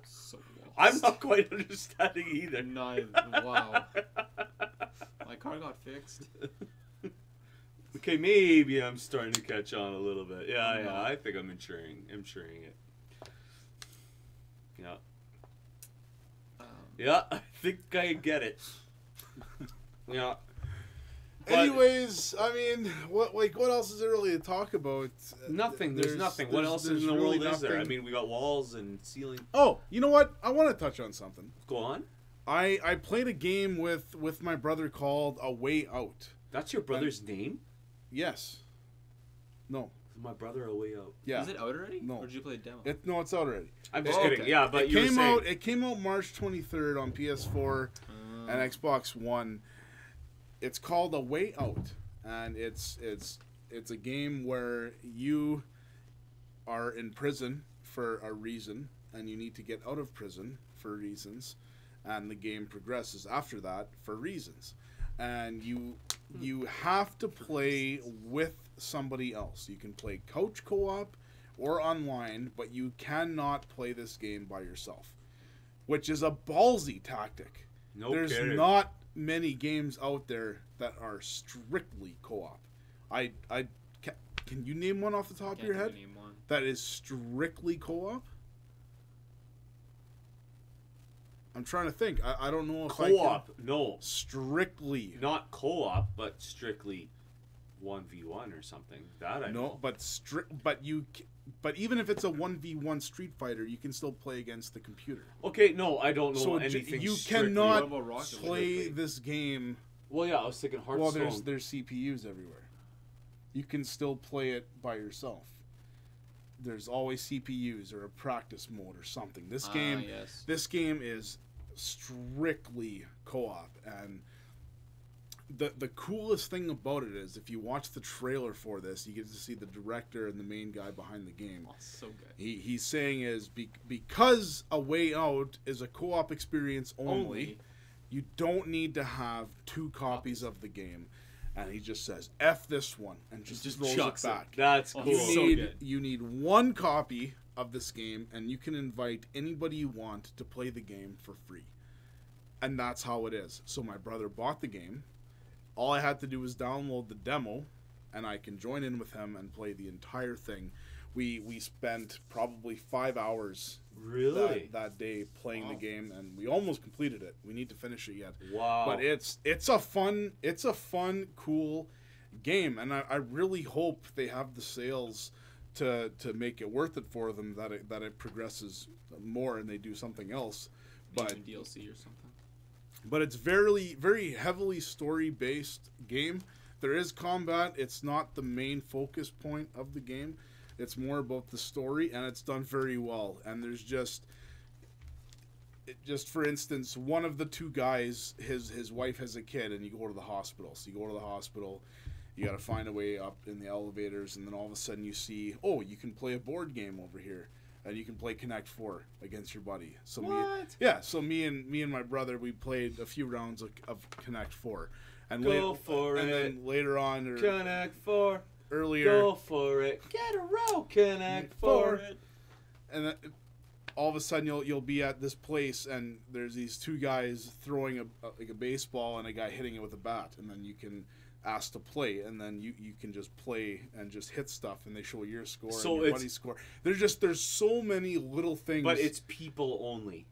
so lost. I'm not quite understanding either. Wow. My car got fixed. Okay, maybe I'm starting to catch on a little bit. Yeah, No. I think I'm insuring it. Yeah. Yeah, I think I get it. Yeah. But Anyways, I mean, what else is there really to talk about? nothing. There's nothing. What else there's in the really world is there? I nothing. mean, we got walls and ceiling. Oh, you know what? I want to touch on something. Go on. I played a game with my brother called A Way Out. That's your brother's name? Yes. No. My brother a way out. Yeah. Is it out already? No. Or did you play a demo? No, it's out already. I'm just Oh, kidding. okay. Yeah, but It you were came saying out. It came out March 23rd on PS4 and Xbox One. It's called A Way Out, and it's a game where you are in prison for a reason, and you need to get out of prison for reasons, and the game progresses after that for reasons, and you have to play with somebody else. You can play couch co-op or online, but you cannot play this game by yourself, which is a ballsy tactic. No There's kidding. not many games out there that are strictly co-op. Can you name one off the top of your head Name one. that is strictly co-op? I'm trying to think. I don't know if co-op. I can. No, Strictly. not co-op, but strictly 1v1 or something. That I know. But even if it's a 1v1 Street Fighter, you can still play against the computer. Okay, no, I don't know So anything. you strictly. cannot What about Rocket play League? this game. Well, yeah, I was thinking Well, Hearthstone. there's CPUs everywhere. You can still play it by yourself. There's always CPUs or a practice mode or something. This game is strictly co-op, and the coolest thing about it is if you watch the trailer for this, you get to see the director and the main guy behind the game. Oh, so good. He's saying is because A Way Out is a co-op experience only. You don't need to have 2 copies of the game. And he just says, F this one, and just rolls it chucks it. back. That's Oh, cool. so good. You need 1 copy of this game, and you can invite anybody you want to play the game for free. And that's how it is. So my brother bought the game. All I had to do was download the demo, and I can join in with him and play the entire thing. We spent probably 5 hours Really? that day playing the game, and we almost completed it. We need to finish it yet. Wow. But it's a fun, cool game, and I really hope they have the sales to make it worth it for them, that it progresses more and they do something else. But Even DLC or something. But it's very, very heavily story-based game. There is combat. It's not the main focus point of the game. It's more about the story, and it's done very well. And there's just for instance, one of the 2 guys, his wife has a kid, and you go to the hospital. So you go to the hospital, you got to find a way up in the elevators, and then all of a sudden you see, oh, you can play a board game over here. And you can play Connect 4 against your buddy. So me and my brother, we played a few rounds of Connect 4. And then later on, or Connect 4. Earlier, Go for it. Get a row. Connect 4. And then all of a sudden you'll be at this place, and there's these 2 guys throwing a baseball and a guy hitting it with a bat, and then you can ask to play, and then you can just play and just hit stuff, and they show your score and your buddy's score. There's so many little things. But it's people only.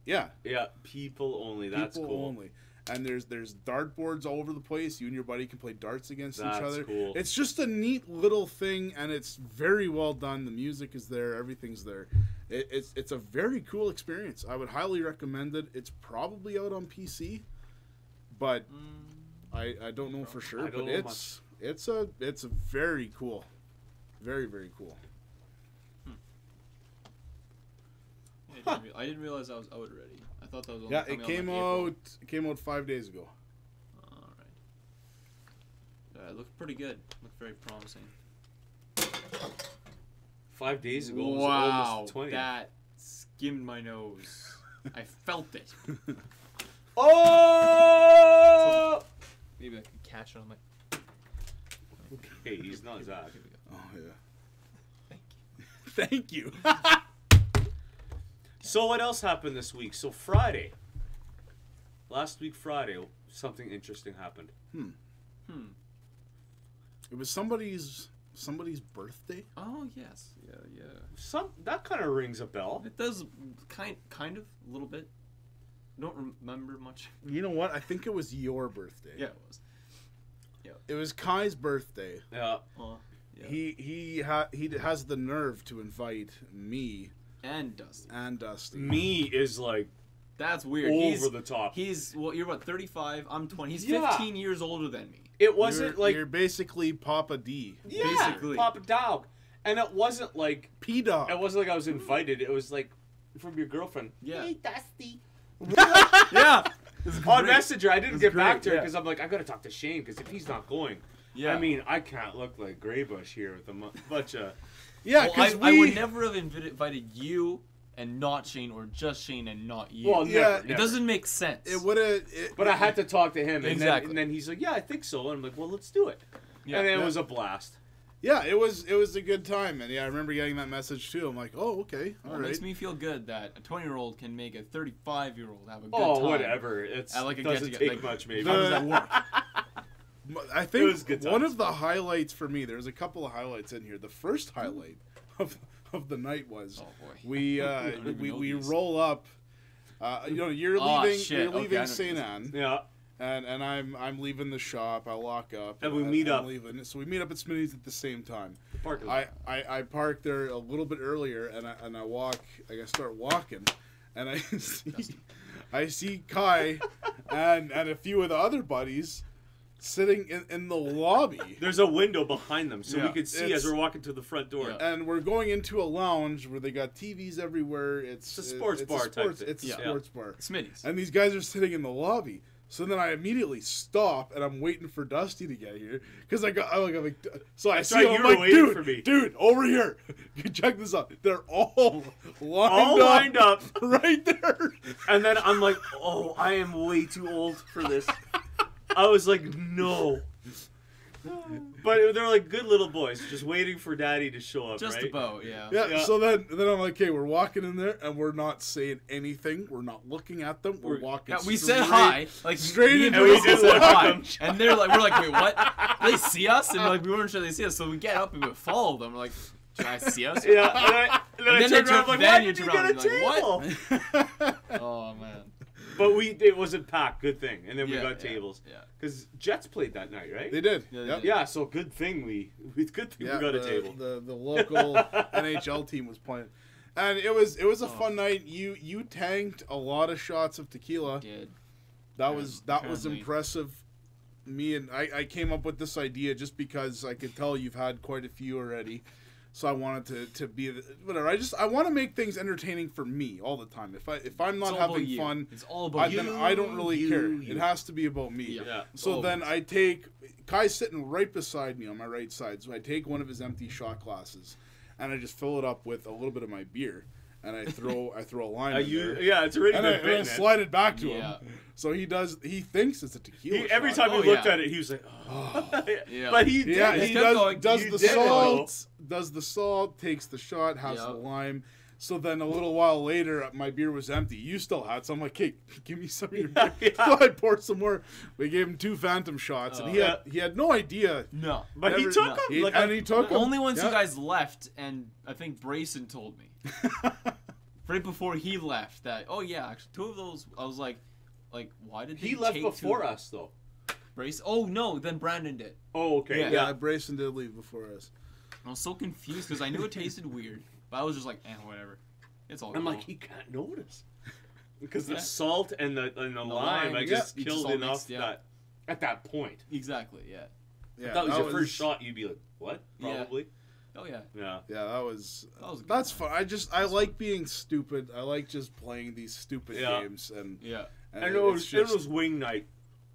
Yeah. Yeah, people only. That's people cool. only. And there's dartboards all over the place. You and your buddy can play darts against each That's other. cool. It's just a neat little thing, and it's very well done. The music is there. Everything's there. It's a very cool experience. I would highly recommend it. It's probably out on PC, but I don't know for sure. But it's a very cool, very very cool. I didn't realize I was out already. I thought that was only Yeah, coming it came out. It came out 5 days ago. All right. Yeah, it looked pretty good. Looked very promising. 5 days ago. It was Wow, almost 20. that skimmed my nose. I felt it. Oh! Maybe I can catch it on my. Okay, he's not Zach. Here we go. Oh yeah. Thank you. Thank you. So what else happened this week? So Friday. Last week Friday, something interesting happened. It was somebody's birthday. Oh yes, yeah. That kind of rings a bell. It does kind of a little bit. I don't remember much. You know what? I think it was your birthday. Yeah, it was. It was Kai's birthday. Yeah. Yeah. He has the nerve to invite me And Dustin. Me is like That's weird. over the top. You're what, 35? I'm 20. He's Yeah. 15 years older than me. It wasn't you're basically Papa D. yeah, basically. Papa Dog. And it wasn't like P Dog. it wasn't like I was invited. It was like from your girlfriend. Yeah. Hey, Dusty. Yeah. On Messenger, I didn't get back to her yeah. because I'm like, I gotta talk to Shane because if he's not going, Yeah. I mean, I can't look like Greybush here with a bunch of. Yeah, Well, because I would never have invited you and not Shane, or just Shane and not you. Well, Yeah, never, it it never. doesn't make sense. It would have. But I had to talk to him, and, Exactly. then he's like, "Yeah, I think so." And I'm like, "Well, let's do it." Yeah. And it Yeah. was a blast. Yeah, it was a good time, and yeah, I remember getting that message too. I'm like, oh, okay, all Well, it right. makes me feel good that a 20-year-old can make a 35-year-old have a good Oh, time. whatever. It's I like a doesn't get-together, take like, much, maybe. the- How does that work? I It think was good one times. of the highlights for me. There's a couple of highlights in here. The first highlight of the night was Oh, boy. we don't even know we these. roll up. You're Oh, leaving. shit. You're Okay, leaving I know St. these. Anne. Yeah. And I'm leaving the shop. I lock up. And we meet up. I'm leaving. So we meet up at Smitty's at the same time. Parking lot. I park there a little bit earlier, and I walk. I start walking, and I see Kai and a few of the other buddies sitting in the lobby. There's a window behind them, so Yeah. we could see It's- as we're walking to the front door. Yeah. And we're going into a lounge where they got TVs everywhere. It's a sports bar type thing. It's a Yeah. sports bar. Smitty's. And these guys are sitting in the lobby. So then I immediately stop and I'm waiting for Dusty to get here because I'm like, so I That's see right, him, you I'm were like, waiting for me. dude, over here. Check this out. They're all All lined up. right there. And then I'm like, oh, I am way too old for this. I was like, no. But they're like good little boys, just waiting for Daddy to show up, Just right? about, yeah. Yeah, Yeah. so then I'm like, okay, we're walking in there and we're not saying anything. We're not looking at them. We're walking Yeah, we straight, said hi, like straight me into and we Brayson did said look at hi, them. and they're like, we're like, wait, what? They see us, and like we weren't sure they see us, so we get up and we follow them. We're like, do I see us? Yeah, and then I And then turned they around, turn- like, then why you did you turn get a around, table? like, Oh man. But it wasn't packed, good thing. And then we Yeah, got yeah, tables. yeah. Because Jets played that night, right? They did. Yeah, they Yep. did. Yeah, so good thing we got a table. The local NHL team was playing, and it was a fun night. You tanked a lot of shots of tequila. Did. That was apparently. impressive. Me and I came up with this idea just because I could tell you've had quite a few already. So I wanted to be whatever. I want to make things entertaining for me all the time. If I'm not It's all about having you. fun, It's all about you. then I don't really you, care. you. It has to be about me. Yeah. So Oh, then I take Kai's sitting right beside me on my right side. So I take one of his empty shot glasses, and I just fill it up with a little bit of my beer, and I throw a lime in there. Yeah, it's already And been I bitten. slide it back to Yeah. him. So he thinks it's a tequila. Every shot. time he looked yeah. at it, he was like, oh. Yeah. But he did. Yeah, Just he kept going. does You the did it, salt, takes the shot, has Yep. the lime. So then a little while later, my beer was empty. You still had some. I'm like, hey, give me some of your beer. Yeah. So I poured some more. We gave him 2 phantom shots, and Yeah. he had no idea. No. But he Never- took no. him. He, Like, and he took them. Only once Yeah. you guys left, and I think Brayson told me. right before he left. That actually 2 of those I was like why did he left before us though? Brace? Oh no, then Brandon did. Oh okay. Yeah, Brayson did leave before us. I was so confused because I knew it tasted weird, but I was just like, whatever. It's all. I'm cool. like, he can't notice because the salt and the lime, I just killed enough that at that point. Exactly. Yeah. If that was your first shot, you'd be like, what? Probably. Oh yeah. Yeah. Yeah, that was good. Fun. I like being stupid. I like just playing these stupid games and And it was wing night.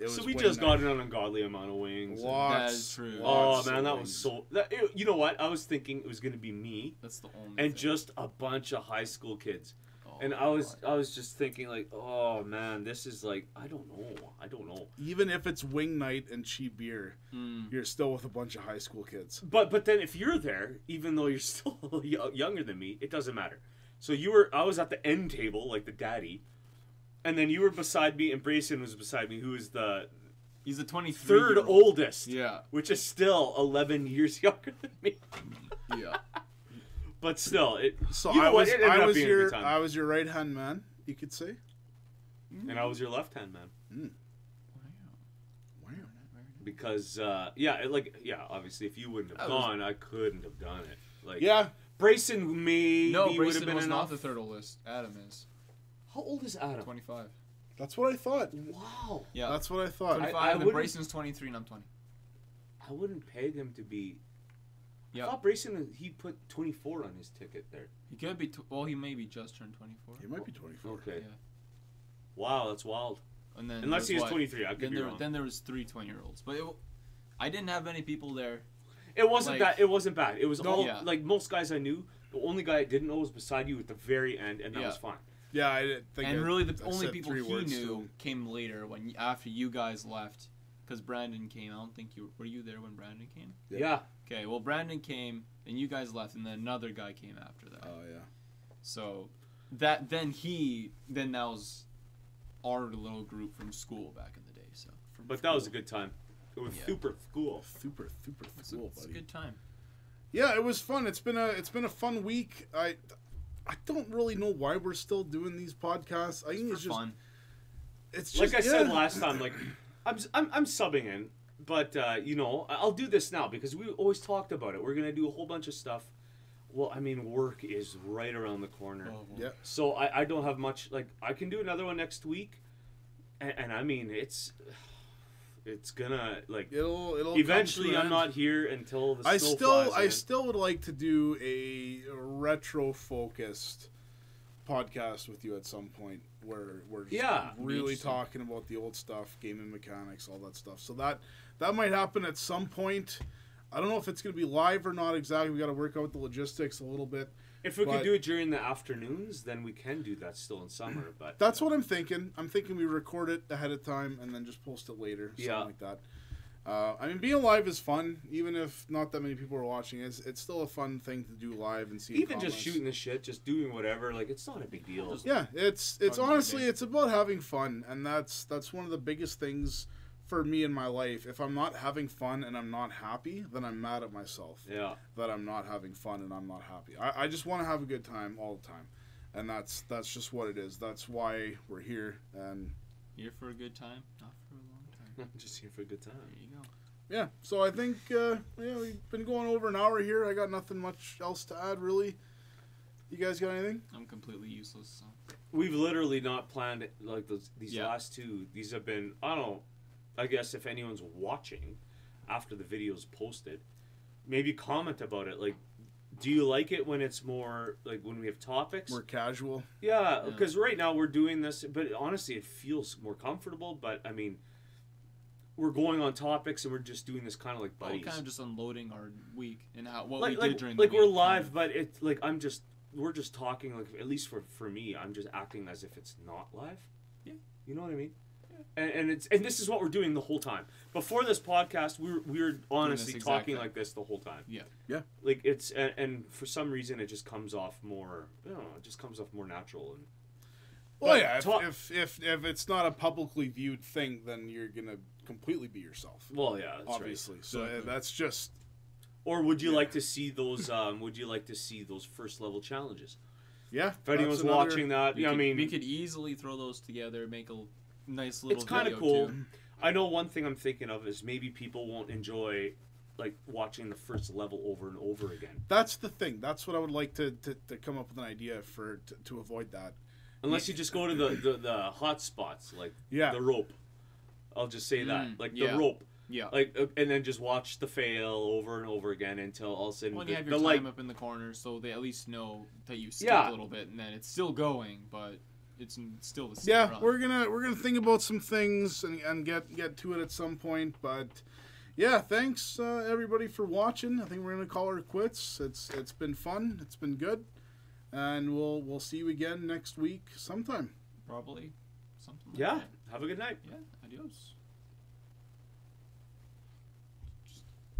So we just got an ungodly amount of wings. That is true. Oh man, that was so. You know what? I was thinking it was gonna be me. That's the only. And just a bunch of high school kids. And I was just thinking like, oh man, this is like I don't know. Even if it's wing night and cheap beer, you're still with a bunch of high school kids. But then if you're there, even though you're still younger than me, it doesn't matter. So I was at the end table like the daddy, and then you were beside me, and Brayson was beside me, who is he's the 23rd oldest. Yeah, which is still 11 years younger than me. Yeah. But still, I was your right hand man, you could say, and I was your left hand man. Wow. Because obviously, if you wouldn't have gone, I couldn't have done it. Brayson would have been was not the 3rd oldest. Adam is. How old is Adam? 25. That's what I thought. Wow. Yeah, that's what I thought. 25. And Brayson's 23, and I'm 20. I wouldn't peg him to be. Yeah. I thought Brayson, he put 24 on his ticket there. He could be. He maybe just turned 24. He might be 24. Okay. Yeah. Wow, that's wild. And then unless he was 23, I could be wrong. Then there was 3 20-year-olds, but I didn't have any people there. It wasn't It wasn't bad. It was like most guys I knew. The only guy I didn't know was beside you at the very end, and that was fine. Yeah, I didn't think. And really, the only people he knew came later after you guys left, because Brandon came. I don't think were you there when Brandon came? Yeah. Okay, well, Brandon came, and you guys left, and then another guy came after that. Oh yeah. So then that was our little group from school back in the day. So. But that was a good time. It was super cool. Super cool, It's a good time. Yeah, it was fun. It's been a fun week. I don't really know why we're still doing these podcasts. I think it's just fun. It's just like I said last time. Like I'm subbing in, but I'll do this now because we always talked about it. We're gonna do a whole bunch of stuff. Well, I mean, work is right around the corner. Oh, yeah. So I don't have much. Like I can do another one next week, and I mean it's gonna like it'll eventually. I'm not here until the snow flies I still would like to do a retro focused podcast with you at some point where we're really talking about the old stuff, gaming mechanics, all that stuff. So that might happen at some point. I don't know if it's going to be live or not exactly. We got to work out the logistics a little bit. If we could do it during the afternoons, then we can do that still in summer. But that's what I'm thinking. I'm thinking we record it ahead of time and then just post it later, something like that. I mean, being live is fun, even if not that many people are watching. It's still a fun thing to do live and see. Even just shooting the shit, just doing whatever, like it's not a big deal. Yeah, it's honestly it's about having fun, and that's one of the biggest things for me in my life. If I'm not having fun and I'm not happy, then I'm mad at myself. Yeah. That I'm not having fun and I'm not happy. I just want to have a good time all the time, and that's just what it is. That's why we're here. And here for a good time, not for a long time. Just here for a good time. There you go. Yeah. So I think we've been going over an hour here. I got nothing much else to add really. You guys got anything? I'm completely useless. So. We've literally not planned it, like these last two. These have been I guess if anyone's watching after the video's posted, maybe comment about it. Like, do you like it when it's more like when we have topics? More casual. Yeah, because right now we're doing this, but honestly, it feels more comfortable. But I mean, we're going on topics and we're just doing this kind of like buddies. Kind of just unloading our week and what we did during the week. Like we're live, but it's like we're just talking. Like at least for me, I'm just acting as if it's not live. Yeah, you know what I mean. And this is what we're doing the whole time. Before this podcast, we were honestly talking like this the whole time. Yeah. Like it's and for some reason it just comes off more. I don't know. It just comes off more natural. And well, yeah. If it's not a publicly viewed thing, then you're gonna completely be yourself. Well, yeah, that's obviously. Right. So that's just. Or would you like to see those? Would you like to see those first level challenges? Yeah. If anyone's watching that, I mean, we could easily throw those together, make a nice little. It's kind of video cool. too. I know one thing I'm thinking of is maybe people won't enjoy like watching the first level over and over again. That's the thing. That's what I would like to come up with an idea for to avoid that. Unless you just go to the hot spots, like the rope. I'll just say that, like the rope. Yeah. Like, and then just watch the fail over and over again until all of a sudden you have your time up in the corner, so they at least know that you skipped a little bit, and then it's still going, but it's still the same. Yeah, we're gonna think about some things and get to it at some point, but yeah, thanks everybody for watching. I think we're gonna call her quits. It's been fun. It's been good, and we'll see you again next week sometime. Probably something. Like that. Have a good night. Yeah. Adios.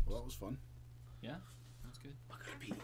Well, that was fun. Yeah, that's good. I gotta pee.